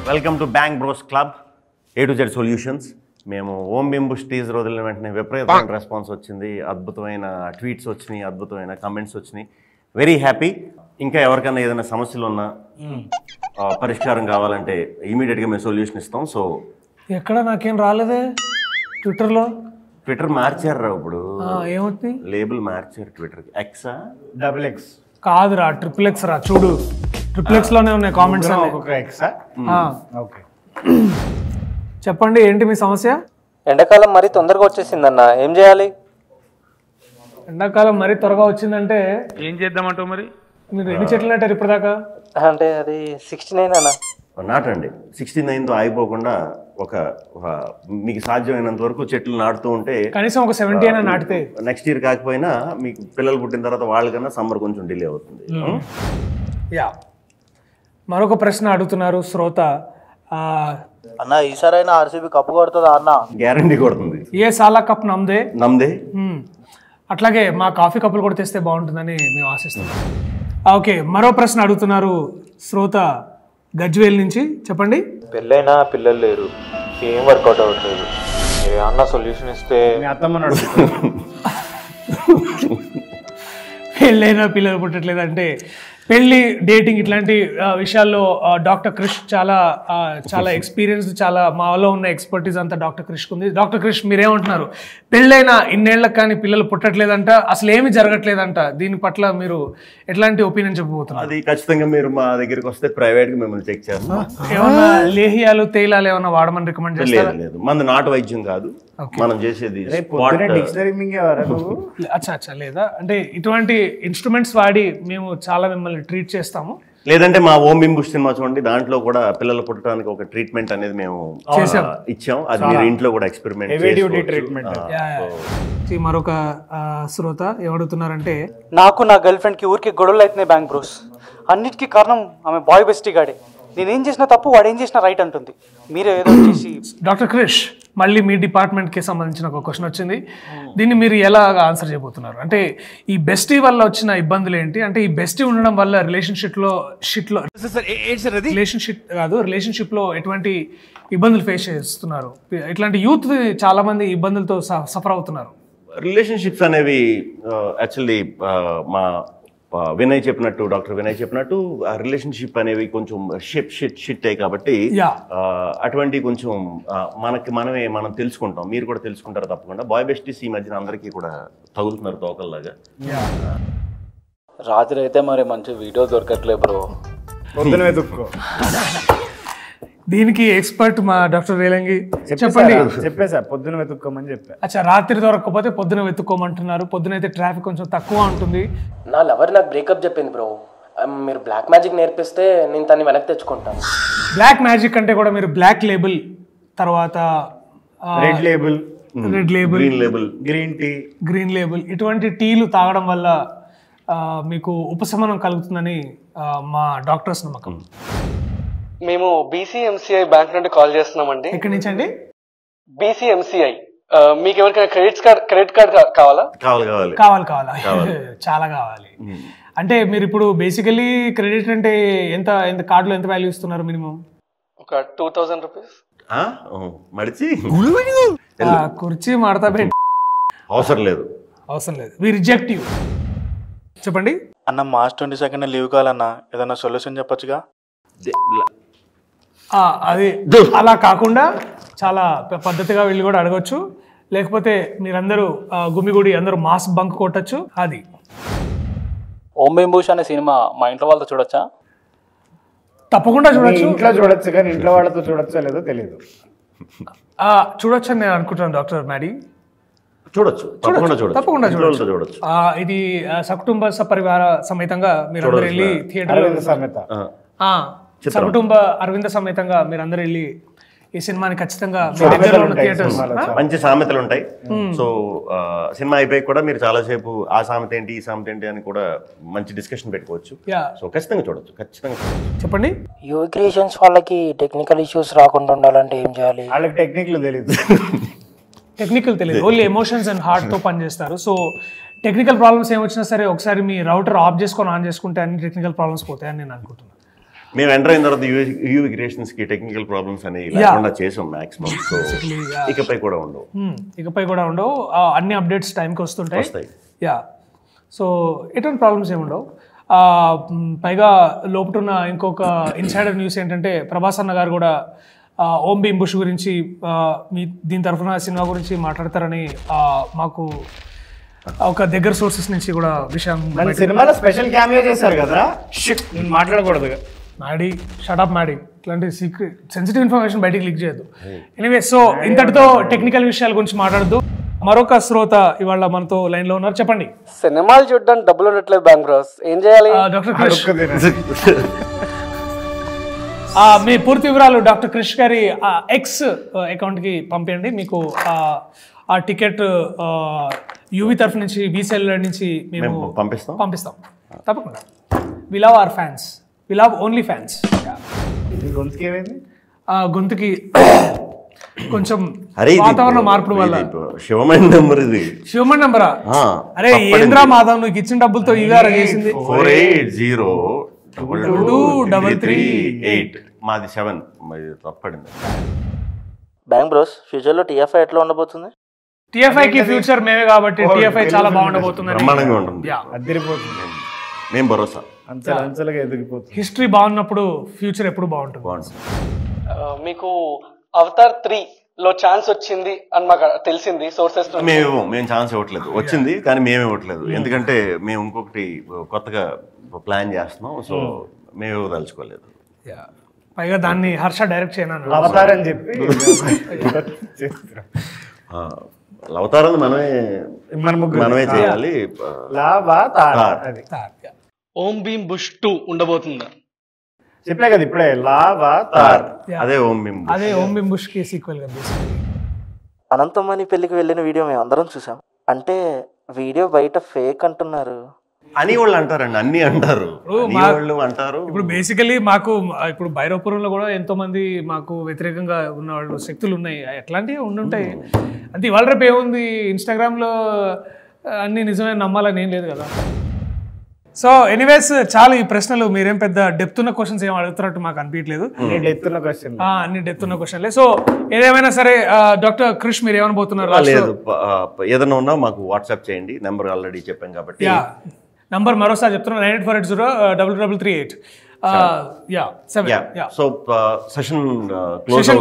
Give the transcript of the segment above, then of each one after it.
Welcome to bank bros club A to Z solutions. మేము ఓం బింబుష్ teaser వదిలిన వెంటనే విపరీతమైన రెస్పాన్స్ వచ్చింది, అద్భుతమైన ట్వీట్స్ వచ్చినాయి, అద్భుతమైన కమెంట్స్ వచ్చినాయి. Very happy. ఇంకా ఎవరికైనా ఏదైనా సమస్యలు ఉన్నా పరిష్కారం కావాలంటే ఇమీడియట్గా మేము సొల్యూషన్ ఇస్తాం. సో ఎక్కడ నాకేం రాలేదే ట్విట్టర్ మార్చారు రా ఇప్పుడు. ఏమవుతుంది? లేబుల్ మార్చారు ట్విట్టర్కి. ఎక్సా XX కాదురా, XXX రా. చూడు XXX లోనే ఉన్నాయి కామెంట్స్. ఓకే చెప్పండి, ఏంటి మీ సమస్య? ఎండాకాలం మరీ తొందరగా వచ్చేసిందన్న, ఏం చేయాలి? ఎండాకాలం మరీ త్వరగా వచ్చిందంటే ఏం చేద్దామంటావు మరి? మీరు ఎన్ని చెట్లు నాటారు ఇప్పటిదాకా? అంటే అది 69 అన్న. నాటండి. 69తో ఆగిపోకుండా ఒక మీకు సాధ్యమైనంత వరకు చెట్లు నాటుతూ ఉంటే కనీసం ఒక 70 అయినా నాటితే నెక్స్ట్ ఇయర్ కాకపోయినా మీకు పిల్లలు పుట్టిన తర్వాత వాళ్ళకన్నా సమ్మర్ కొంచెం డిలే అవుతుంది. యా, మరొక ప్రశ్న అడుగుతున్నారు శ్రోత. అన్న ఈసారైనా ఆర్సీబీ కప్పు కొడుతుందా అన్న? గ్యారంటీ కొడుతుంది. ఏ సాలా కప్ నమ్దే. అట్లాగే మా కాఫీ కప్పులు కూడా తెస్తే బాగుంటుందని మేము ఆశిస్తున్నాం. ఓకే, మరో ప్రశ్న అడుగుతున్నారు శ్రోత గజ్వేల్ నుంచి. చెప్పండి. పెళ్ళైనా పిల్లలు లేరు, ఏం వర్కౌట్ అవ్వట్లేదు, ఏమన్నా సొల్యూషన్ ఇస్తే. పెళ్ళైనా పిల్లలు పుట్టట్లేదు అంటే పెళ్ళి, డేటింగ్ ఇట్లాంటి విషయాల్లో డాక్టర్ క్రిష్ చాలా ఎక్స్పీరియన్స్, చాలా మాలో ఉన్న ఎక్స్పర్టీస్ అంతా డాక్టర్ క్రిష్కి ఉంది. డాక్టర్ క్రిష్, మీరేమంటున్నారు? పెళ్ళైనా ఇన్నేళ్లకు కానీ పిల్లలు పుట్టట్లేదంట, అసలు ఏమి జరగట్లేదంట. దీని పట్ల మీరు ఎట్లాంటి ఒపీనియన్ చెప్పబోతున్నారు? అది ఖచ్చితంగా మీరు మా దగ్గరికి వస్తే ప్రైవేట్గా మిమ్మల్ని చెక్ చేస్తాం. ఏమన్నా లేహియాలు తేలాలు ఏమన్నా వాడమని రికమెండ్ చేస్తారా? లేదు, మనది నాటు వైద్యం కాదు, మనం చేసేది అచ్చా లేదా అంటే ఇటువంటి ఇన్స్ట్రుమెంట్స్ వాడి మేము చాలా మిమ్మల్ని ట్రీట్ చేస్తాము. లేదంటే మా ఓం బింబుష్ సినిమా చూడండి, దాంట్లో కూడా పిల్లలు పుట్టడానికి ఒక ట్రీట్మెంట్ అనేది మేము ఇచ్చాం. అది మీరు ఇంట్లో కూడా ఎక్స్పెరిమెంట్. మరొక శ్రోత ఏమడుగుతున్నారంటే, నాకు నా గర్ల్ ఫ్రెండ్కి ఊరికి గొడవలు అవుతున్నాయి బ్యాంక్ బ్రోస్. అన్నిటికీ కారణం ఆమె బాయ్ బెస్టీ గాడే. నేనేం చేసినా తప్పు, వాడు ఏం చేసినా రైట్ అంటుంది. మీరే ఏదో చేసి. డాక్టర్ క్రిష్, మళ్ళీ మీ డిపార్ట్మెంట్కి సంబంధించిన ఒక క్వశ్చన్ వచ్చింది. దీన్ని మీరు ఎలా ఆన్సర్ చేయబోతున్నారు? అంటే ఈ బెస్టీ వల్ల వచ్చిన ఇబ్బందులు ఏంటి? అంటే ఈ బెస్టీ ఉండడం వల్ల రిలేషన్షిప్ లో ఎటువంటి ఇబ్బందులు ఫేస్ చేస్తున్నారు? ఇట్లాంటి యూత్ చాలా మంది ఇబ్బందులతో సఫర్ అవుతున్నారు. రిలేషన్షిప్స్ అనేవి యాక్చువల్లీ మా డాక్టర్ వినయ్ చెప్పినట్టు రిలేషన్షిప్ అనేవి కొంచెం షిట్ అయ్యి కాబట్టి అటువంటి కొంచెం మనం తెలుసుకుంటాం, మీరు కూడా తెలుసుకుంటారు తప్పకుండా. బాయ్ బెస్టీస్ ఈ మధ్యన అందరికీ కూడా తగులుతున్నారు తోకల్లాగా. రాత్రి అయితే మరి మంచి వీడియో దొరకట్లే బ్రో, పొద్దున వెతుక్కో. దీనికి ఎక్స్పర్ట్ మా డాక్టర్ రేలంగి. చెప్పండి. చెప్పేసా, పొద్దున వెతుక్కోమని చెప్పా. అచ్చా, రాత్రి దొరకకపోతే పొద్దున వెతుక్కోమంటున్నారు. పొద్దున అయితే ట్రాఫిక్ కొంచెం తక్కువ ఉంటుంది. నా లవర్ నాకు బ్రేకప్ చెప్పింది బ్రో. మీరు బ్లాక్ మ్యాజిక్ నేర్పిస్తే నేను తన్ని వెనక్కి తెచ్చుకుంటాను. బ్లాక్ మ్యాజిక్ అంటే కూడా మీరు బ్లాక్ లేబుల్, తర్వాత రెడ్ లేబుల్, గ్రీన్ లేబుల్ ఇటువంటి టీలు తాగడం వల్ల మీకు ఉపశమనం కలుగుతుందని మా డాక్టర్స్ నమ్మకం. మేము BCMCI బ్యాంక్ నుండి కాల్ చేస్తున్నామండి. ఎక్కడి నుంచి అండి? BCMCI. మీకు ఎవరికైనా క్రెడిట్ కార్డ్ కావాలా? కావాలా? చాలా కావాలి. అంటే మీరు ఇప్పుడు బేసికలీ క్రెడిట్ అంటే ఎంత కార్డులో ఎంత వాల్యూ ఇస్తున్నారు? మినిమం ఒక 2000 రూపీస్. కుర్చీ మడతా పెట్టి అవసరం లేదు. We reject you. చెప్పండి అన్న. March 22 లీవ్ కావాలన్నా, ఏదన్నా సొల్యూషన్ చెప్పొచ్చుగా? అది అలా కాకుండా చాలా పద్ధతిగా వెళ్ళి కూడా అడగచ్చు. లేకపోతే మీరందరూ గుమిగుడి అందరూ మాస్ బంక్ కొట్టచ్చు. అది ఓం బింబుష్ అనే సినిమా మా ఇంట్లో వాళ్ళతో చూడొచ్చా? తప్పకుండా చూడొచ్చు. ఇంట్లో చూడొచ్చు, కానీ ఇంట్లో వాళ్ళతో చూడొచ్చో లేదో తెలియదు. చూడొచ్చు అని నేను అనుకుంటున్నాను డాక్టర్ మ్యాడీ. చూడొచ్చు, తప్పకుండా చూడొచ్చు. ఇది సకుటుంబ సపరివార సమేతంగా మీరందరూ వెళ్ళి థియేటర్ సకుటుంబ అరవింద సమేతంగా మీరందరూ వెళ్ళి ఈ సినిమాని ఖచ్చితంగా మంచి సామెతలు ఉంటాయి. సో సినిమా అయిపోయి కూడా మీరు చాలాసేపు ఆ సామెత ఏంటి ఈ సామెత ఏంటి అని కూడా మంచి డిస్కషన్ పెట్టుకోవచ్చు. సో ఖచ్చితంగా చూడొచ్చు. చెప్పండి. యూవి క్రియేషన్స్ వాళ్ళకి టెక్నికల్ ఇష్యూస్ రాకుండా ఉండాలంటే ఏం చేయాలి? వాళ్ళకి టెక్నికల్ తెలియదు, ఓన్లీ ఎమోషన్స్ అండ్ హార్ట్ తో పనిచేస్తారు. సో టెక్నికల్ ప్రాబ్లమ్స్ ఏమొచ్చినా సరే ఒకసారి మీ రౌటర్ ఆఫ్ చేసుకొని ఆన్ చేసుకుంటే అన్ని టెక్నికల్ ప్రాబ్లమ్స్ పోతాయని నేను అనుకుంటున్నాను. మేము ఎంటర్ అయిన తర్వాత యూవి క్రియేషన్స్ కి టెక్నికల్ ప్రాబ్లమ్స్ అనేవి లేకుండా చేసాం మాక్సిమం. సో ఇకపై కూడా ఉండవు. ఇకపై కూడా ఉండవు. అన్ని అప్డేట్స్ టైంకి వస్తుంటాయి. వస్తాయి. యా, సో ఎటువంటి ప్రాబ్లమ్స్ ఏమి ఉండవు. పైగా లోపటున్న ఇంకొక ఇన్సైడర్ న్యూస్ ఏంటంటే ప్రభాస్ అన్న గారు కూడా ఓం భీమ్ బుష్ గురించి మీ దీని తరఫున సినిమా గురించి మాట్లాడతారని మాకు ఒక దగ్గర సోర్సెస్ నుంచి కూడా విషయం. సినిమాలో స్పెషల్ క్యామియో చేశారు కదా, నేను మాట్లాడకూడదు. మ్యాడీ షటప్ మ్యాడీ, ఇట్లాంటి సీక్రెట్ సెన్సిటివ్ ఇన్ఫర్మేషన్ బయటికి లీక్ చేయొద్దు. ఎనీవే, సో ఇంతటితో టెక్నికల్ విషయాల గురించి మాట్లాడద్దు. మరొక శ్రోత ఇవాళ మనతో లైన్ లో ఉన్నారు. చెప్పండి. సినిమాలు చూడడానికి డబ్బులు ఉండట్లేదు బ్యాంక్ బ్రోస్, ఏం చేయాలి? డాక్టర్ క్రిష్, మీ పూర్తి వివరాలు డాక్టర్ క్రిష్ గారి ఎక్స్ అకౌంట్ కి పంపించండి. మీకు ఆ టికెట్ యూవి తరఫు నుంచి బీసీఎల్ నుంచి మేము పంపిస్తాం తప్పకుండా. We love our fans, we love only fans. గొంతుకి కొంచెం వాతావరణ మార్పుల వల్ల. శివమణి నెంబర్ ఇది. శివమణి నెంబరా? అరే ఏంద్రా మాధవ్, నువ్వు ఇచ్చిన డబ్బులతో ఇవాళ చేసింది. 48022338. మాది 7. తప్పడింది. బ్యాంక్ బ్రోస్ ఫ్యూచర్ లో టీఎఫ్ఐ ఎట్లా ఉండబోతుంది? టీఎఫ్ఐ కి ఫ్యూచర్ మేమే కాబట్టి టీఎఫ్ఐ చాలా బాగుండబోతుంది. బ్రహ్మాండంగా ఉంటుంది. అదిరిపోతుంది. మేము భరోసా. అంచెలుగా ఎదిగిపోతుంది. హిస్టరీ బాగున్నప్పుడు ఫ్యూచర్ ఎప్పుడు బాగుంటుంది. మీకు అవతార్ 3 లో ఛాన్స్ వచ్చింది అని మాకు తెలిసింది సోర్సెస్. మేము ఛాన్స్ ఇవ్వట్లేదు. వచ్చింది కానీ మేము ఇవ్వట్లేదు. ఎందుకంటే మేము ఇంకొకటి కొత్తగా ప్లాన్ చేస్తున్నాం. సో మేము ఇవ్వదలుచుకోలేదు. పైగా దాన్ని హర్ష డైరెక్ట్ చేయను అవతారని చెప్పి అవతారం మనమే చేయాలి. ఓం భీమ్ బుష్ 2 ఉండబోతుందా? చెప్పలే కదా ఇప్పుడే, లావా తార్. అదే ఓం భీమ్ బుష్ కి సీక్వెల్ గా. అనంతమణి పెళ్లికి వెళ్ళిన వీడియో మేము అందరం చూసాం. అంటే వీడియో బయట ఫేక్ అంటున్నారు అని వాళ్ళు అంటారండి. అన్ని అంటారు. ఇప్పుడు బేసికలీ మాకు ఇప్పుడు భైరవపురంలో కూడా ఎంతో మంది మాకు వ్యతిరేకంగా ఉన్న వాళ్ళు శక్తులు ఉన్నాయి. ఎట్లాంటివి ఉండుంటాయి. అంటే ఇవాళ రేపు ఏముంది, ఇన్స్టాగ్రామ్ లో అన్ని నిజమే నమ్మాలని ఏం లేదు కదా. సో ఎనీవేస్, చాలా ఈ ప్రశ్నలు మీరేం పెద్ద డెప్త్ ఉన్న క్వశ్చన్స్ ఏం అడుగుతున్నట్టు మాకు అనిపించలేదు. అన్ని డెప్త్ ఉన్న క్వశ్చన్లే. సో ఏదేమైనా సరే డాక్టర్ క్రిష్ మీరు ఏమనబోతున్నారు? లేదు, ఏదైనా ఉన్నా మాకు వాట్సాప్ చేయండి. నెంబర్ ఆల్రెడీ చెప్పాం కాబట్టి. నంబర్ మరోసారి చెప్తున్నా, 9848033338. సో సెషన్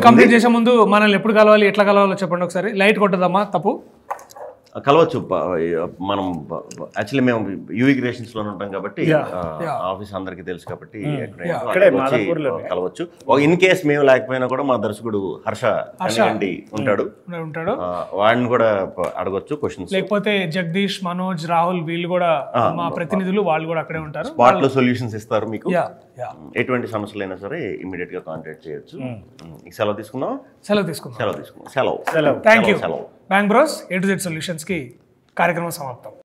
కంప్లీట్ చేసే ముందు మనల్ని ఎప్పుడు కలవాలి, ఎట్లా కలవాలో చెప్పండి ఒకసారి. లైట్ కొట్టదమ్మా, తప్పు కలవచ్చు. మనం యాక్చువల్లీ మేము యూవి క్రియేషన్స్ లో ఉంటాం కాబట్టి ఆఫీస్ అందరికి తెలుసు కాబట్టి కలవచ్చు. ఇన్ కేస్ మేము లేకపోయినా కూడా మా దర్శకుడు హర్ష ఉంటాడు. వాడిని కూడా అడగొచ్చు క్వశ్చన్స్. లేకపోతే జగదీష్, మనోజ్, రాహుల్ వీళ్ళు కూడా మా ప్రతినిధులు, వాళ్ళు కూడా అక్కడే ఉంటారు. స్పాట్ లో సొల్యూషన్స్ ఇస్తారు మీకు. ఎటువంటి సమస్యలైనా సరే ఇమీడియట్ గా కాంటాక్ట్ చేయొచ్చు. సెలవు తీసుకుందాం. Thank you. సెలవు. Bank bros A to Z solutions కి కార్యక్రమం సమాప్తం.